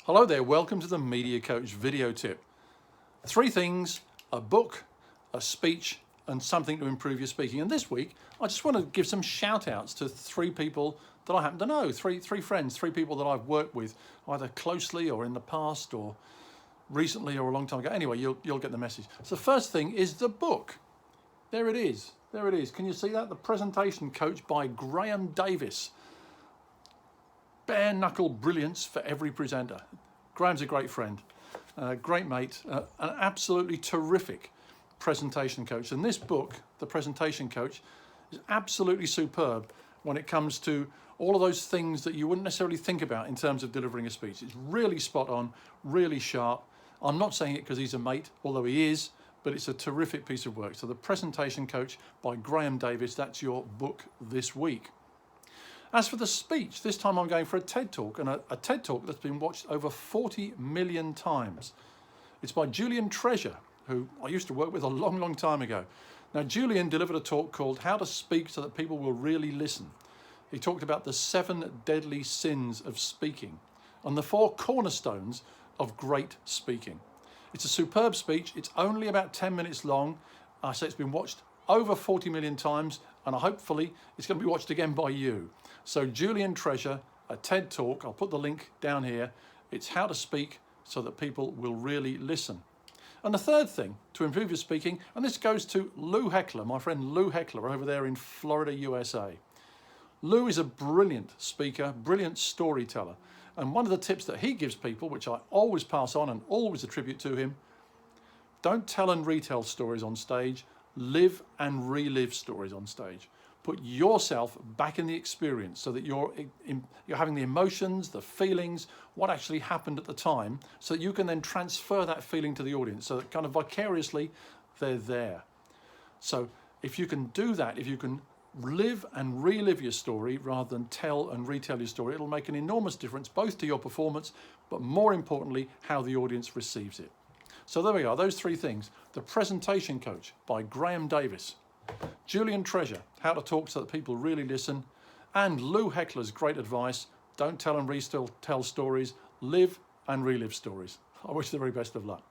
Hello there, welcome to the Media Coach video tip. 3 things: a book, a speech, and something to improve your speaking. And this week, I just want to give some shout outs to 3 people that I happen to know, three friends, 3 people that I've worked with, either closely or in the past or recently or a long time ago. Anyway, you'll get the message. So the first thing is the book. There it is. There it is. Can you see that? The Presentation Coach by Graham Davis. Bare knuckle brilliance for every presenter. Graham's a great friend, great mate, an absolutely terrific presentation coach. And this book, The Presentation Coach, is absolutely superb when it comes to all of those things that you wouldn't necessarily think about in terms of delivering a speech. It's really spot on, really sharp. I'm not saying it because he's a mate, although he is, but it's a terrific piece of work. So The Presentation Coach by Graham Davis, that's your book this week. As for the speech, this time I'm going for a TED Talk, and a TED Talk that's been watched over 40 million times. It's by Julian Treasure, who I used to work with a long, long time ago. Now, Julian delivered a talk called How to Speak So That People Will Really Listen. He talked about the 7 deadly sins of speaking and the 4 cornerstones of great speaking. It's a superb speech. It's only about 10 minutes long. I say it's been watched over 40 million times, and hopefully it's going to be watched again by you. So Julian Treasure, a TED Talk, I'll put the link down here. It's how to speak so that people will really listen. And the third thing to improve your speaking, and this goes to Lou Heckler, my friend Lou Heckler over there in Florida, USA. Lou is a brilliant speaker, brilliant storyteller. And one of the tips that he gives people, which I always pass on and always attribute to him, don't tell and retell stories on stage, live and relive stories on stage. Put yourself back in the experience so that you're having the emotions, the feelings, what actually happened at the time, so that you can then transfer that feeling to the audience, so that kind of vicariously they're there. So if you can do that, if you can live and relive your story rather than tell and retell your story, it'll make an enormous difference both to your performance, but more importantly, how the audience receives it. So there we are, those 3 things. The Presentation Coach by Graham Davis, Julian Treasure, How to Talk So That People Really Listen, and Lou Heckler's great advice, don't tell and retell stories, live and relive stories. I wish you the very best of luck.